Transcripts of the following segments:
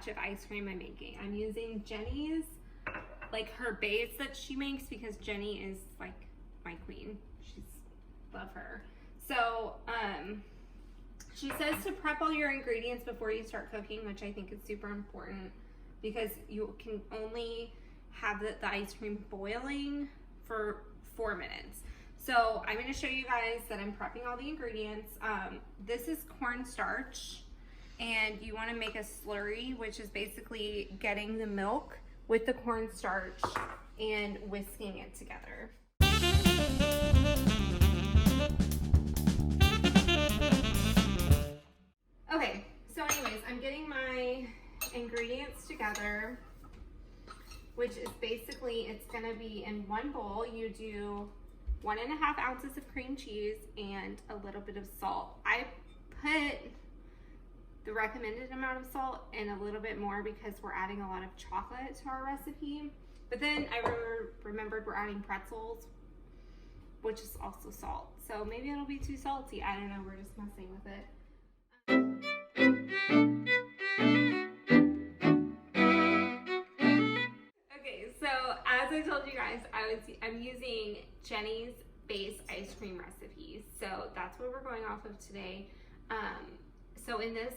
batch of ice cream I'm making. I'm using Jenny's, like her base that she makes, because Jenny is like my queen. Love her. So she says to prep all your ingredients before you start cooking, which I think is super important, because you can only have the ice cream boiling for 4 minutes. So I'm going to show you guys that I'm prepping all the ingredients. This is cornstarch, and you want to make a slurry, which is basically getting the milk with the cornstarch and whisking it together. Okay, so anyways, I'm getting my ingredients together, which is basically, it's gonna be in one bowl. You do 1.5 ounces of cream cheese and a little bit of salt. I put the recommended amount of salt and a little bit more because we're adding a lot of chocolate to our recipe. But then I remembered we're adding pretzels, which is also salt. So maybe it'll be too salty. I don't know, we're just messing with it. Okay, so as I told you guys, I'm using Jenny's base ice cream recipes. So that's what we're going off of today. So in this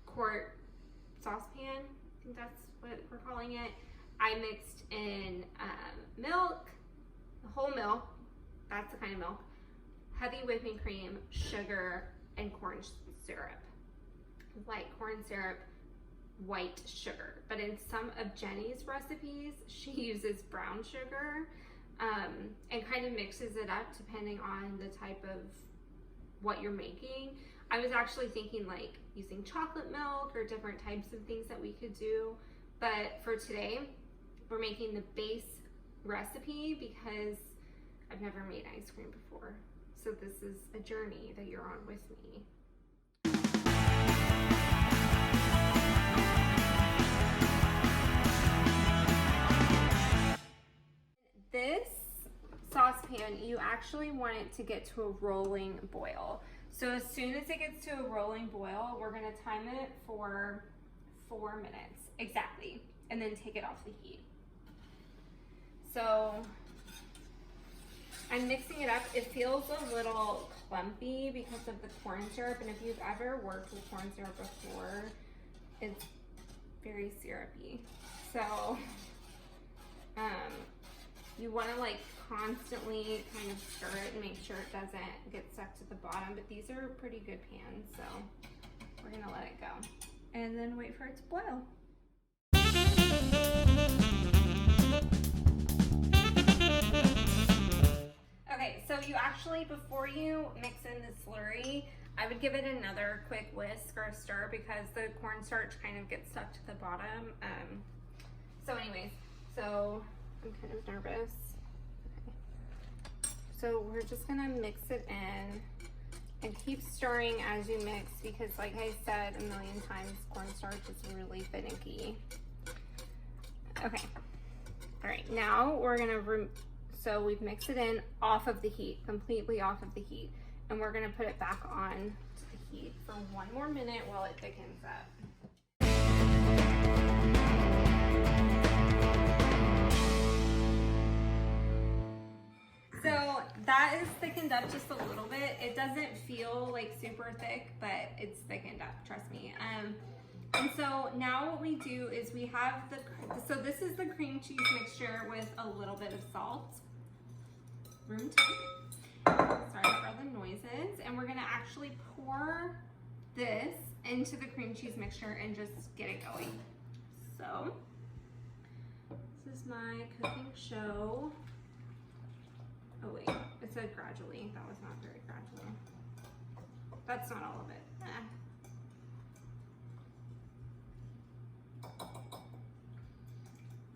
quart saucepan, I think that's what we're calling it, I mixed in milk, whole milk, that's the kind of milk, heavy whipping cream, sugar, and corn syrup. White corn syrup, white sugar. But in some of Jenny's recipes, she uses brown sugar and kind of mixes it up depending on the type of what you're making. I was actually thinking like using chocolate milk or different types of things that we could do. But for today, we're making the base recipe because I've never made ice cream before. So this is a journey that you're on with me. This saucepan, you actually want it to get to a rolling boil. So as soon as it gets to a rolling boil, we're gonna time it for 4 minutes, exactly, and then take it off the heat. So I'm mixing it up. It feels a little clumpy because of the corn syrup, and if you've ever worked with corn syrup before, it's very syrupy. So you want to like constantly kind of stir it and make sure it doesn't get stuck to the bottom, but these are pretty good pans, so we're gonna let it go and then wait for it to boil. Okay, so you actually, before you mix in the slurry, I would give it another quick whisk or stir because the cornstarch kind of gets stuck to the bottom. So anyways, so I'm kind of nervous. Okay. So we're just gonna mix it in and keep stirring as you mix because like I said a million times, cornstarch is really finicky. Okay, all right, now we're gonna, so we've mixed it in off of the heat, completely off of the heat, and we're gonna put it back on to the heat for 1 more minute while it thickens up. So that is thickened up just a little bit. It doesn't feel like super thick, but it's thickened up, trust me. And so now what we do is we have so this is the cream cheese mixture with a little bit of salt. Room temp. Sorry for the noises. And we're gonna actually pour this into the cream cheese mixture and just get it going. So this is my cooking show. Oh wait, it said gradually. That was not very gradual. That's not all of it.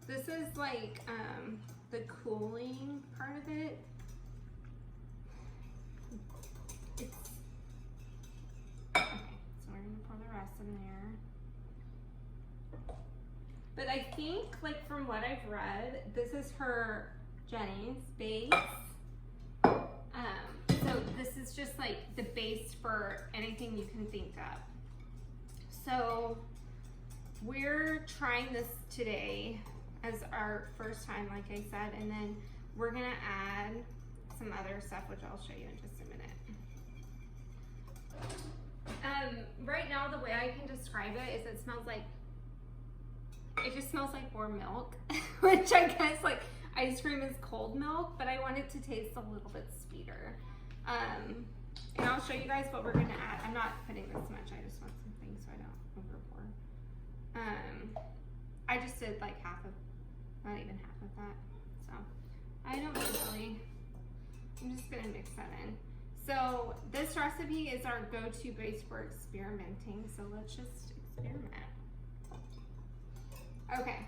This is like the cooling part of it. Okay, so we're gonna pour the rest in there. But I think, like from what I've read, this is her Jenny's base. So this is just like the base for anything you can think of. So we're trying this today as our first time, like I said, and then we're gonna add some other stuff, which I'll show you in just a minute. Right now, the way I can describe it is it smells like, it just smells like warm milk, which I guess like ice cream is cold milk, but I want it to taste a little bit sweeter. And I'll show you guys what we're gonna add. I'm not putting this much, I just want something so I don't overpour. I just did like not even half of that. So I don't usually, I'm just gonna mix that in. So this recipe is our go-to base for experimenting. So let's just experiment. Okay.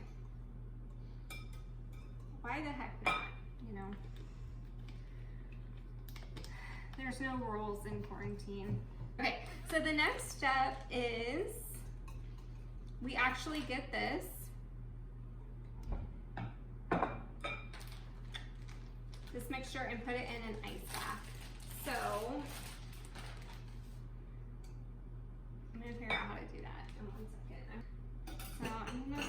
Why the heck not, you know? There's no rules in quarantine. Okay, so the next step is we actually get this. This mixture and put it in an ice bath. So I'm gonna figure out how to do that in 1 second. So I'm gonna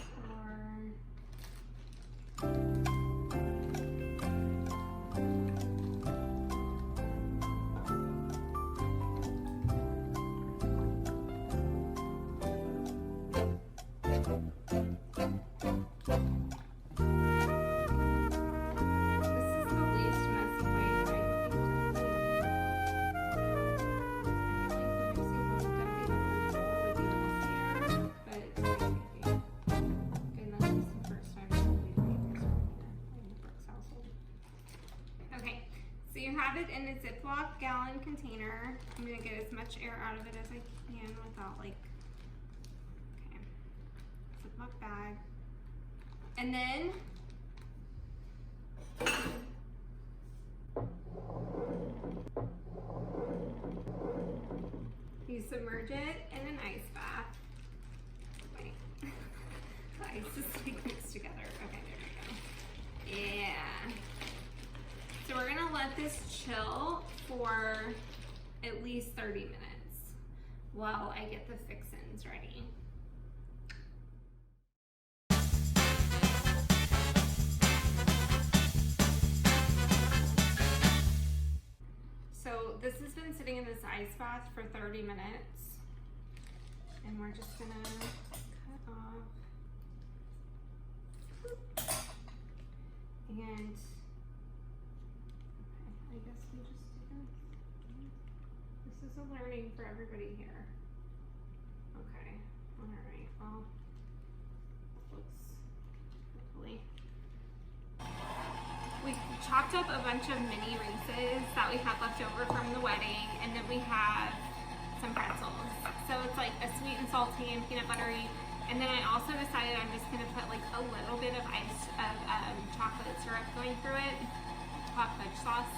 have it in a Ziploc gallon container. I'm gonna get as much air out of it as I can without like, okay, Ziploc bag. And then you submerge it in an ice bath. Wait, the ice is like mixed together. Okay, there we go. Yeah. So we're gonna let this chill for at least 30 minutes while I get the fixins ready. So this has been sitting in this ice bath for 30 minutes, and we're just gonna cut off and I guess we just do this. This is a learning for everybody here. Okay, all right, well, looks, hopefully. We chopped up a bunch of mini Reeses that we had left over from the wedding, and then we have some pretzels. So it's like a sweet and salty and peanut buttery. And then I also decided I'm just gonna put like a little bit of chocolate syrup going through it, hot fudge sauce.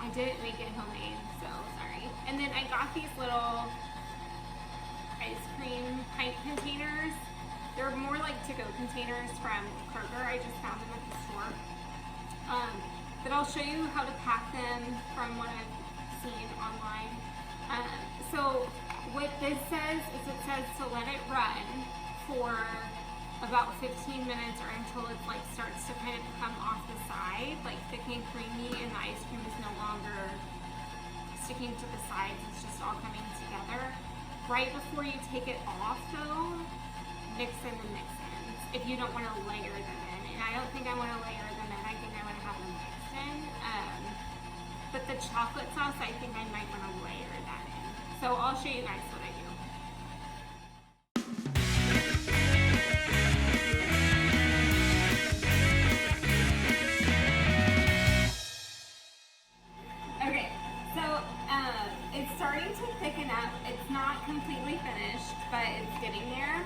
I didn't make it homemade, so sorry. And then I got these little ice cream pint containers. They're more like to-go containers from Kroger. I just found them at the store. But I'll show you how to pack them from what I've seen online. So what this says is it says to let it run for about 15 minutes or until it like starts to kind of come off the side, like thick and creamy, and the ice cream is no longer sticking to the sides, it's just all coming together. Right before you take it off though, mix in the mix-ins if you don't want to layer them in. And I don't think I want to layer them in, I think I want to have them mixed in. But the chocolate sauce, I think I might want to layer that in. So I'll show you guys what I do. It's starting to thicken up. It's not completely finished, but it's getting there.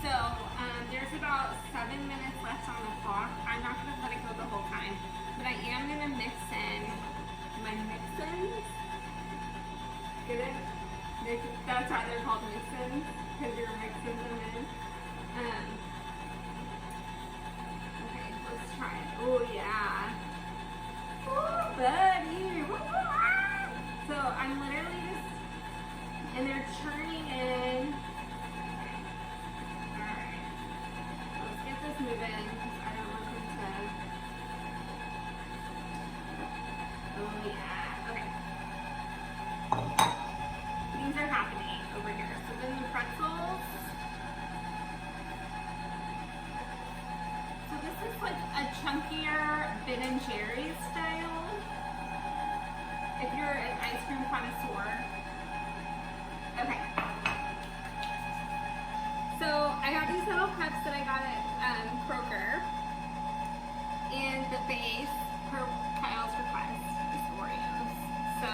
So there's about 7 minutes left on the clock. I'm not going to let it go the whole time, but I am going to mix in my mix-ins. Get it? That's why they're called mix-ins, because you're mixing them in. Okay, let's try it. Oh yeah. Oh, buddy. So I'm literally just, and they're churning in. Alright. move in because I don't want him to. Oh yeah. Okay. Things are happening over here. So then the pretzels. So this is like a chunkier Ben and Jerry's style. If you're an ice cream connoisseur. Okay. So I got these little cups that I got at Kroger, and the base per Kyle's request is Oreos. So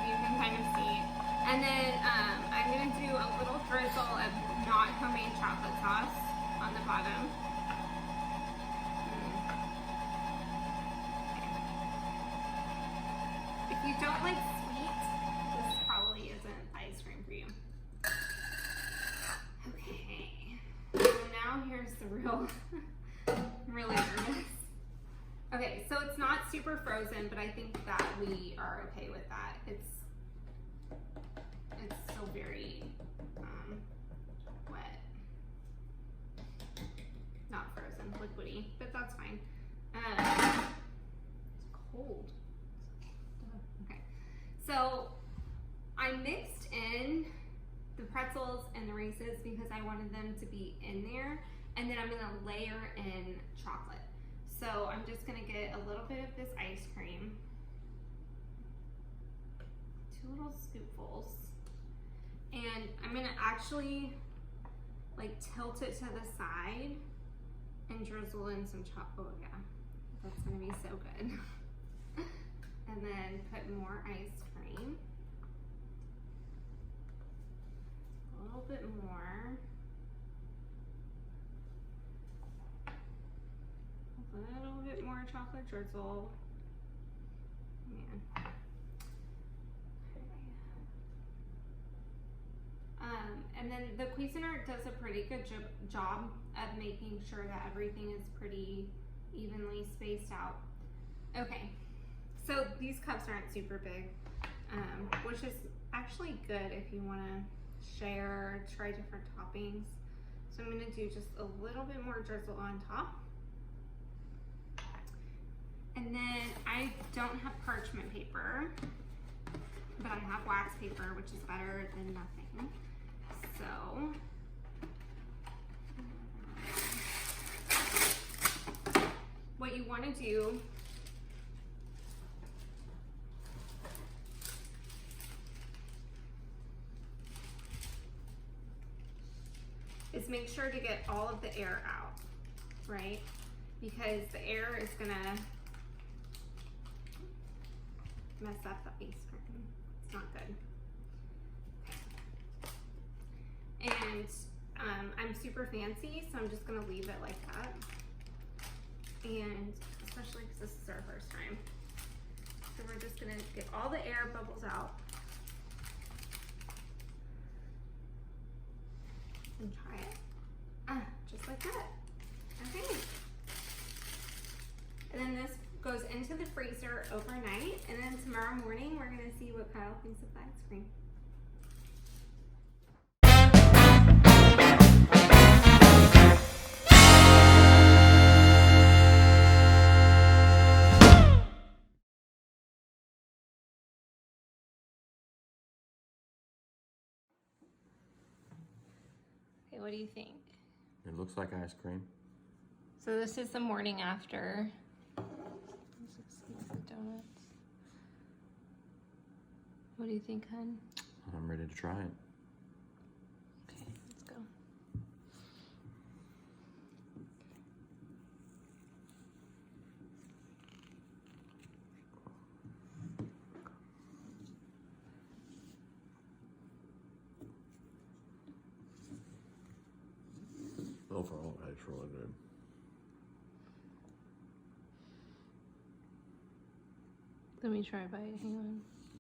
you can kind of see. And then I'm gonna do a little drizzle of not homemade chocolate sauce on the bottom. If you don't like sweet, this probably isn't ice cream for you. Okay, so now here's the real, really nervous. Okay, so it's not super frozen, but I think that we are okay with that. It's still very wet. Not frozen, liquidy, but that's fine. It's cold. Okay, so I mixed in the pretzels and the Reeses because I wanted them to be in there, and then I'm gonna layer in chocolate. So I'm just gonna get a little bit of this ice cream, 2 little scoopfuls, and I'm gonna actually like tilt it to the side and drizzle in some chocolate. Oh yeah, that's gonna be so good. And then put more ice cream. A little bit more. A little bit more chocolate drizzle. Man. And then the Cuisinart does a pretty good job of making sure that everything is pretty evenly spaced out. Okay, so these cups aren't super big, which is actually good if you want to share, try different toppings. So I'm going to do just a little bit more drizzle on top. And then I don't have parchment paper, but I have wax paper, which is better than nothing. So what you want to do is make sure to get all of the air out, right? Because the air is gonna mess up the ice cream. It's not good. And I'm super fancy, so I'm just gonna leave it like that. And especially because this is our first time. So we're just gonna get all the air bubbles out. And try it. Just like that. Okay. And then this goes into the freezer overnight, and then tomorrow morning we're gonna see what Kyle thinks of the ice cream. Okay, what do you think? It looks like ice cream. So this is the morning after. Let's see the donuts. What do you think, hun? I'm ready to try it. Okay, let's go. Overall, it's really good. Let me try a bite. Hang on.